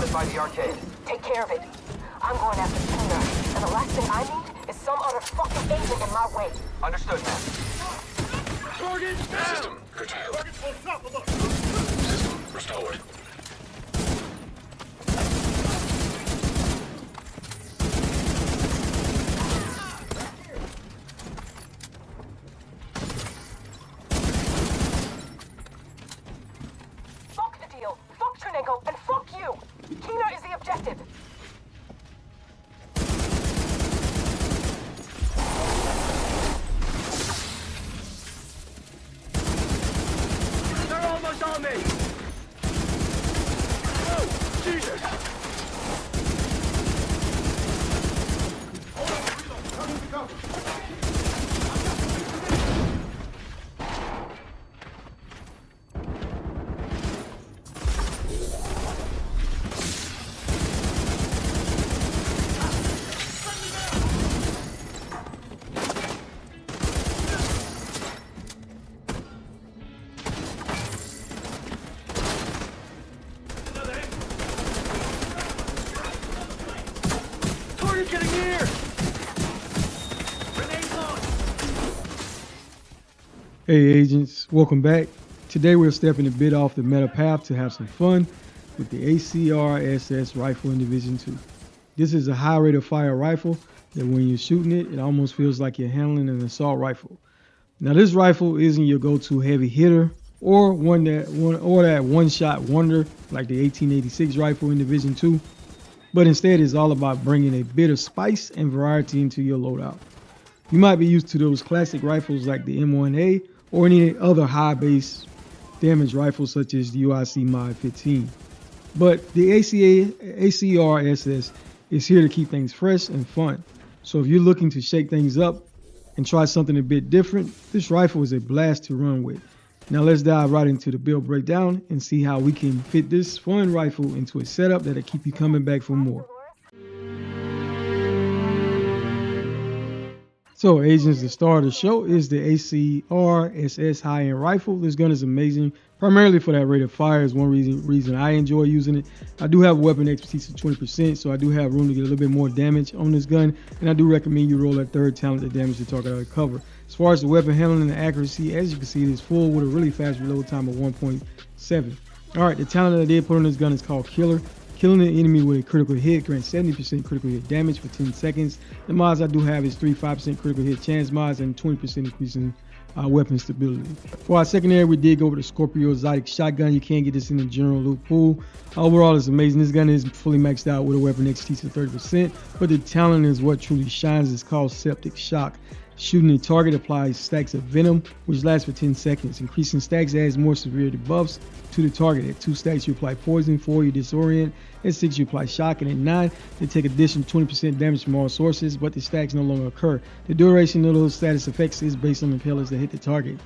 spotted by the arcade. Take care of it. I'm going after Tina, and the last thing I need is some other fucking agent in my way. Understood, man. Target down! System curtailed. Target's on top of us! System restored. Fuck the deal. Fuck Trinenko, and fuck you. Tina is the objective. They're almost on me! Oh, Jesus! Hold on, reload. Coming to cover. Target's getting near! Grenades on! Hey agents, welcome back. Today we're stepping a bit off the meta path to have some fun with the ACR-SS rifle in Division 2. This is a high rate of fire rifle that when you're shooting it, it almost feels like you're handling an assault rifle. Now this rifle isn't your go-to heavy hitter or that one-shot wonder like the 1886 rifle in Division 2, but instead it's all about bringing a bit of spice and variety into your loadout. You might be used to those classic rifles like the M1A or any other high base damage rifles such as the UIC Mod 15. But the ACR-SS is here to keep things fresh and fun. So if you're looking to shake things up and try something a bit different, this rifle is a blast to run with. Now let's dive right into the build breakdown and see how we can fit this fun rifle into a setup that'll keep you coming back for more. So agents, the star of the show is the ACR-SS high-end rifle. This gun is amazing, primarily for that rate of fire is one reason I enjoy using it. I do have weapon expertise of 20%, so I do have room to get a little bit more damage on this gun, and I do recommend you roll that third talent to damage the target out of cover. As far as the weapon handling and accuracy, as you can see, it is full with a really fast reload time of 1.7. Alright, the talent that I did put on this gun is called Killer. Killing an enemy with a critical hit grants 70% critical hit damage for 10 seconds. The mods I do have is 3-5% critical hit chance mods and 20% increase in weapon stability. For our secondary, we did go over the Scorpio exotic shotgun. You can get this in the general loot pool. Overall, it's amazing. This gun is fully maxed out with a weapon expertise of 30%, but the talent is what truly shines. It's called Septic Shock. Shooting a target applies stacks of venom, which lasts for 10 seconds. Increasing stacks adds more severe debuffs to the target. At 2 stacks, you apply poison. 4, you disorient. At 6, you apply shock. And at 9, they take additional 20% damage from all sources, but the stacks no longer occur. The duration of those status effects is based on the pellets that hit the target.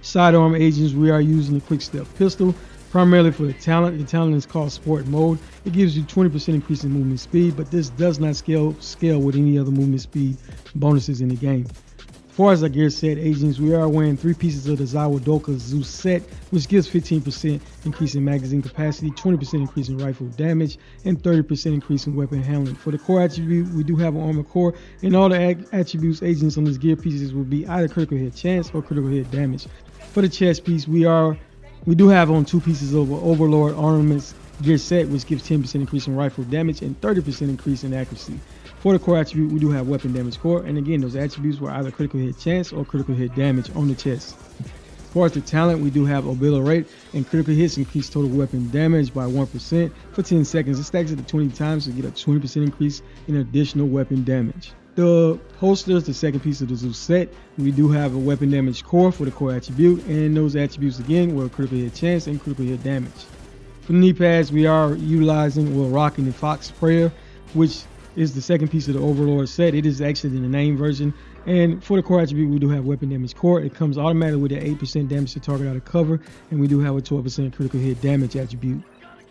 Sidearm agents, we are using the quick step pistol, primarily for the talent. The talent is called Sport Mode. It gives you 20% increase in movement speed, but this does not scale with any other movement speed bonuses in the game. As far as our gear set, agents, we are wearing 3 pieces of the Zawadoka Zeus set, which gives 15% increase in magazine capacity, 20% increase in rifle damage, and 30% increase in weapon handling. For the core attribute, we do have an armor core, and all the attributes agents on these gear pieces will be either critical hit chance or critical hit damage. For the chest piece, we do have on 2 pieces of Overlord Armaments gear set, which gives 10% increase in rifle damage and 30% increase in accuracy. For the core attribute, we do have weapon damage core, and again, those attributes were either critical hit chance or critical hit damage on the chest. As far as the talent, we do have Obliterate, and critical hits increase total weapon damage by 1% for 10 seconds. It stacks it to 20 times to get a 20% increase in additional weapon damage. The holsters, the second piece of the Zeus set, we do have a weapon damage core for the core attribute, and those attributes again were critical hit chance and critical hit damage. For the knee pads, we are rocking the Fox Prayer, which is the second piece of the Overlord set. It is actually in the name version. And for the core attribute, we do have weapon damage core. It comes automatically with an 8% damage to target out of cover, and we do have a 12% critical hit damage attribute.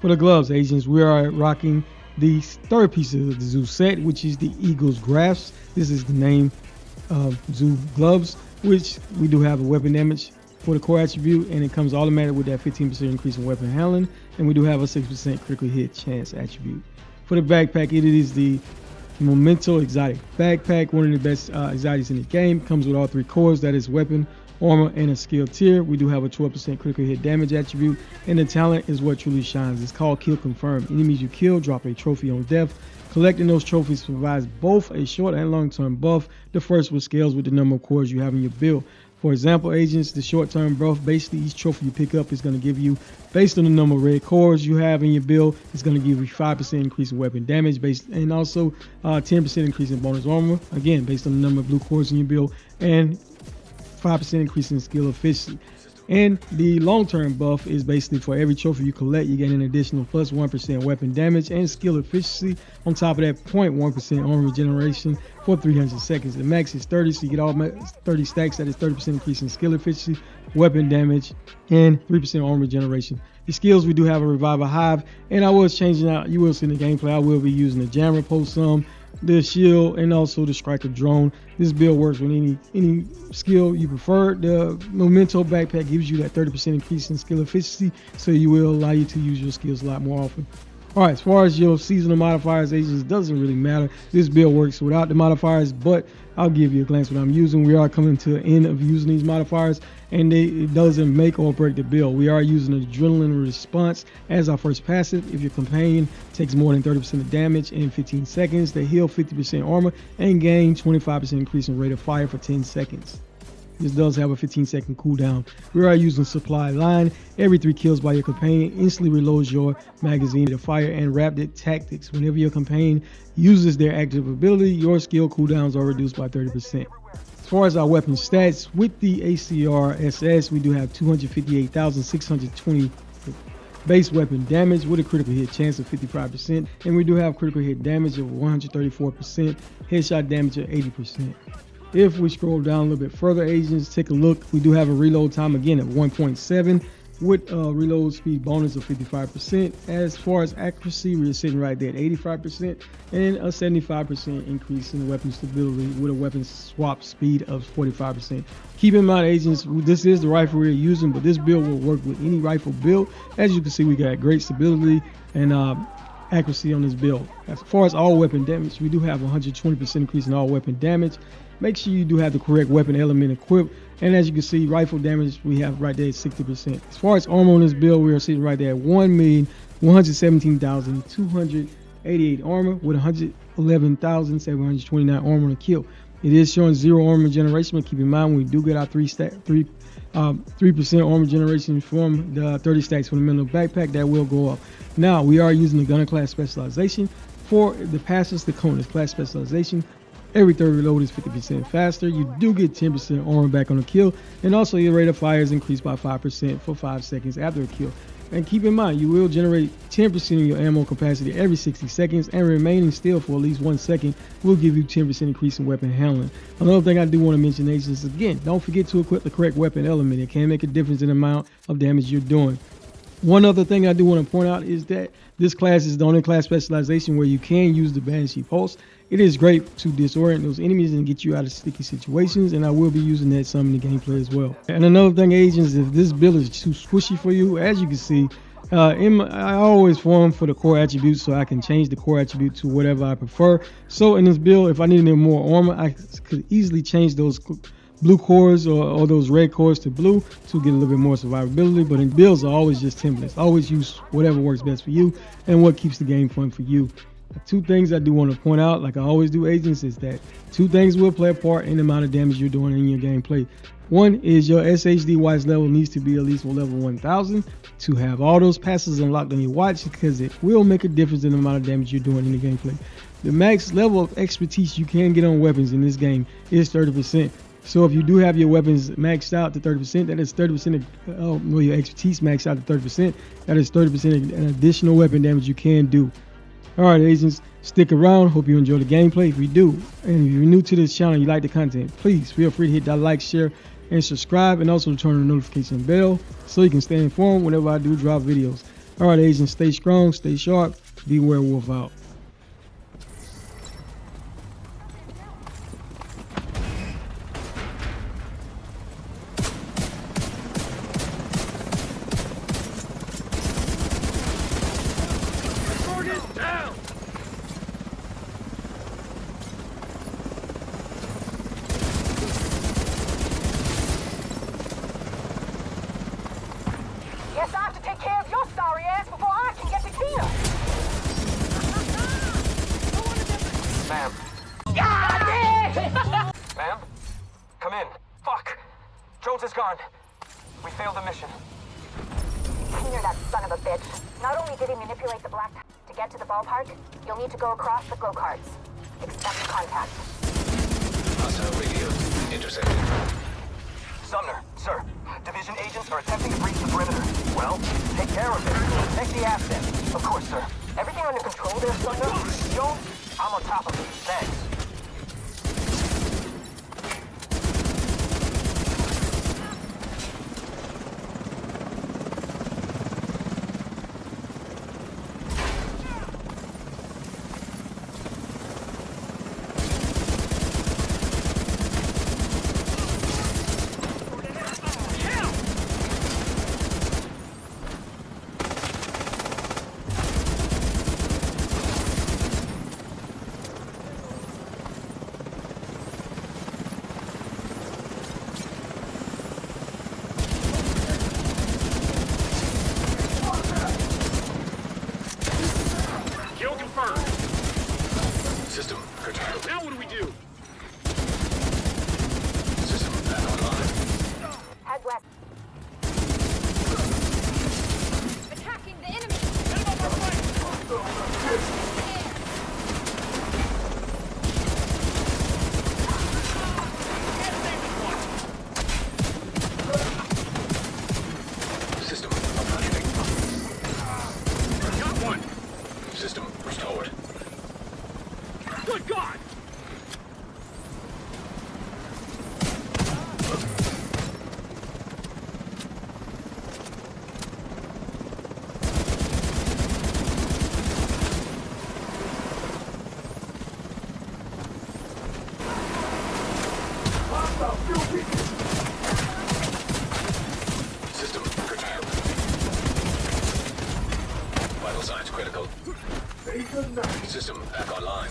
For the gloves, agents, we are rocking the third piece of the Zeus set, which is the Eagle's Grasp. This is the name of Zeus gloves, which we do have a weapon damage for the core attribute, and it comes automatic with that 15% increase in weapon handling, and we do have a 6% critical hit chance attribute. For the backpack, it is the Memento Exotic backpack, one of the best exotics in the game. Comes with all 3 cores, that is weapon, armor, and a skill tier. We do have a 12% critical hit damage attribute, and the talent is what truly shines. It's called Kill Confirm. Enemies you kill drop a trophy on death. Collecting those trophies provides both a short and long-term buff. The first one scales with the number of cores you have in your build. For example, agents, the short-term buff, basically each trophy you pick up is going to give you, based on the number of red cores you have in your build, it's going to give you 5% increase in weapon damage, and also 10% increase in bonus armor, again, based on the number of blue cores in your build, and 5% increase in skill efficiency. And the long-term buff is basically for every trophy you collect, you get an additional plus 1% weapon damage and skill efficiency. On top of that, 0.1% armor regeneration for 300 seconds. The max is 30, so you get all 30 stacks. That is 30% increase in skill efficiency, weapon damage, and 3% armor regeneration. The skills, we do have a Revival Hive, and I was changing out, you will see in the gameplay, I will be using the Jammer post some, the shield, and also the striker drone. This build works with any skill you prefer. The Memento backpack gives you that 30% increase in skill efficiency, so you will allow you to use your skills a lot more often. All right, as far as your seasonal modifiers, agents, doesn't really matter. This build works without the modifiers, but I'll give you a glance what I'm using. We are coming to the end of using these modifiers, and it doesn't make or break the build. We are using Adrenaline Response as our first passive. If your companion takes more than 30% of damage in 15 seconds, they heal 50% armor and gain 25% increase in rate of fire for 10 seconds. This does have a 15-second cooldown. We are using Supply Line. Every 3 kills by your companion instantly reloads your magazine to fire, and Rapid Tactics. Whenever your companion uses their active ability, your skill cooldowns are reduced by 30%. As far as our weapon stats, with the ACR-SS, we do have 258,620 base weapon damage with a critical hit chance of 55%, and we do have critical hit damage of 134%, headshot damage of 80%. If we scroll down a little bit further, agents, take a look. We do have a reload time again at 1.7 with a reload speed bonus of 55%. As far as accuracy, we're sitting right there at 85% and a 75% increase in weapon stability with a weapon swap speed of 45%. Keep in mind, agents, this is the rifle we're using, but this build will work with any rifle build. As you can see, we got great stability and accuracy on this build. As far as all weapon damage, we do have 120% increase in all weapon damage. Make sure you do have the correct weapon element equipped, and as you can see, rifle damage we have right there at 60%. As far as armor on this build, we are sitting right there at 1,117,288 armor with 111,729 armor on the kill. It is showing 0 armor generation, but keep in mind we do get our 3% armor generation from the 30 stacks from the middle backpack. That will go up. Now we are using the gunner class specialization. For the passives, the Conus class specialization, every third reload is 50% faster. You do get 10% armor back on a kill, and also your rate of fire is increased by 5% for 5 seconds after a kill. And keep in mind, you will generate 10% of your ammo capacity every 60 seconds, and remaining still for at least 1 second will give you 10% increase in weapon handling. Another thing I do want to mention, agents, again, don't forget to equip the correct weapon element. It can make a difference in the amount of damage you're doing. One other thing I do want to point out is that this class is the only class specialization where you can use the Banshee Pulse. It is great to disorient those enemies and get you out of sticky situations, and I will be using that some in the gameplay as well. And another thing, agents, if this build is too squishy for you, as you can see, I always farm for the core attributes so I can change the core attribute to whatever I prefer. So in this build, if I needed more armor, I could easily change those blue cores or those red cores to blue to get a little bit more survivability. But in builds are always just templates. Always use whatever works best for you and what keeps the game fun for you. 2 things I do want to point out, like I always do, agents, is that 2 things will play a part in the amount of damage you're doing in your gameplay. One is your SHD watch level needs to be at least level 1000 to have all those passes unlocked on your watch, because it will make a difference in the amount of damage you're doing in the gameplay. The max level of expertise you can get on weapons in this game is 30%. So if you do have your weapons maxed out to 30%, that is 30% of your expertise maxed out to 30%. That is 30% additional weapon damage you can do. Alright, agents, stick around. Hope you enjoy the gameplay. If you do, and if you're new to this channel and you like the content, please feel free to hit that like, share, and subscribe, and also turn on the notification bell so you can stay informed whenever I do drop videos. Alright, agents, stay strong, stay sharp, be werewolf out. gone. We failed the mission. Clear that son of a bitch. Not only did he manipulate the black to get to the ballpark, you'll need to go across the glow cards. Expect contact. Hostile radio intercepted. Sumner, sir. Division agents are attempting to breach the perimeter. Well, take care of it. Take the asset. Of course, sir. Everything under control there, Sumner? Jones? I'm on top of it. Thanks. Kill confirmed. System curtailed. Now what do we do? System back online. Head west. Attacking the enemy! Get him up our flank! System functioning. Got one! System restored. Good God! System curtailed. Vital signs critical. System back online.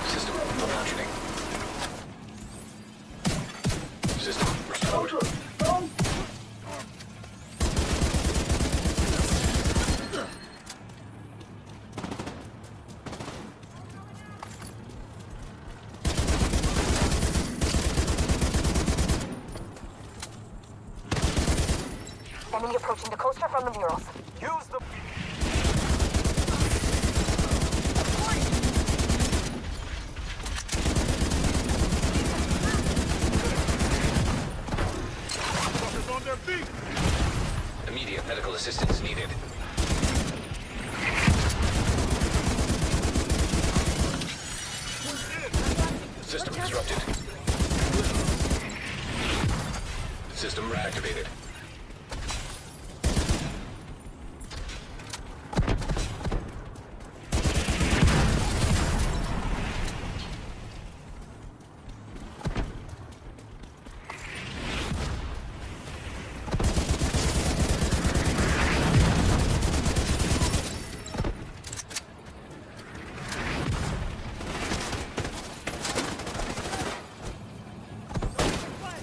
System functioning. System restored. Enemy approaching the coaster from the murals. Use the... Soldiers on their feet! Immediate medical assistance needed. System disrupted. System reactivated.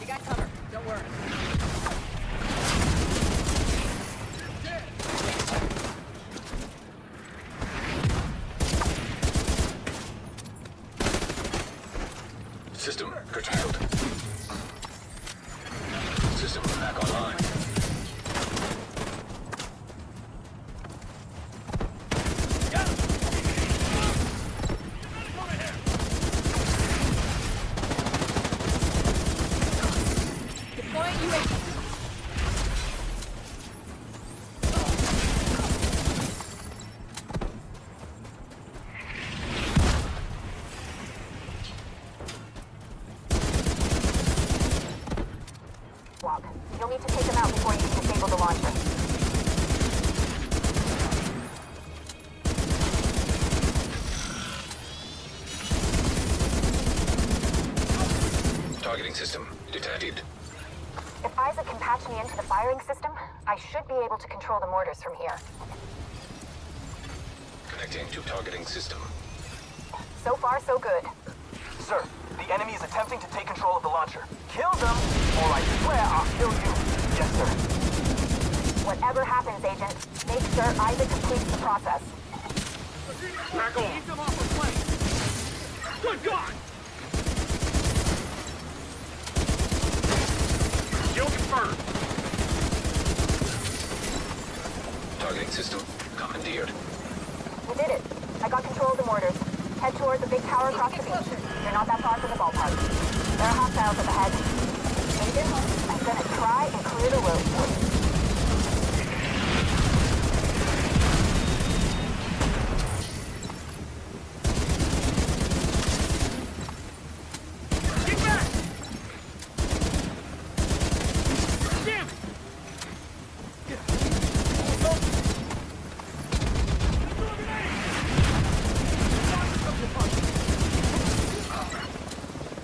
You got cover. Don't worry. System curtailed. System back online. Deploying UAV. Walk. You'll need to take them out before you can disable the launcher. Targeting system detected. If Isaac can patch me into the firing system, I should be able to control the mortars from here. Connecting to targeting system. So far, so good. Sir, the enemy is attempting to take control of the launcher. Kill them, or I swear I'll kill you. Yes, sir. Whatever happens, Agent, make sure Isaac completes the process. Back off. Keep them off the plane. Good God! Kill confirmed. Targeting system commandeered. You did it. I got control of the mortars. Head towards the big tower across the beach. You're not that far from the ballpark. There are hostiles up ahead. Agent, I'm gonna try and clear the road for you. Get back! Damn it!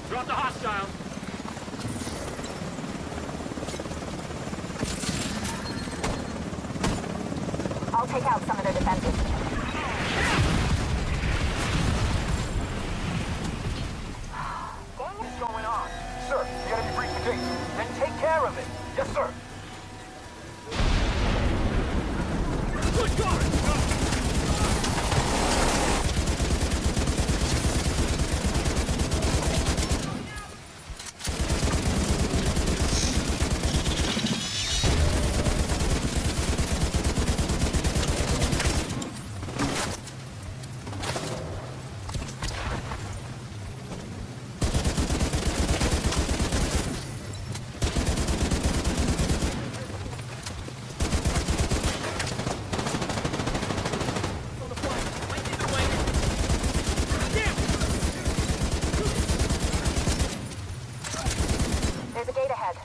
Drop the hostile. I'll take out some of their defenses. What is going on? Sir, the enemy breached the gate. Then take care of it. Yes, sir. Good God! There's a gate ahead.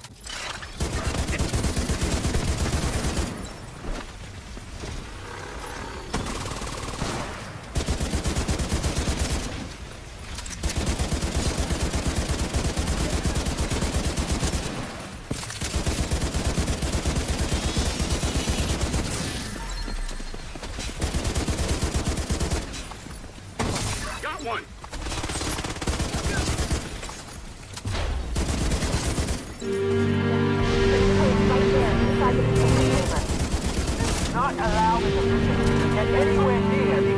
Got one! Right there, inside the containment chamber. Not allow the division to get anywhere near the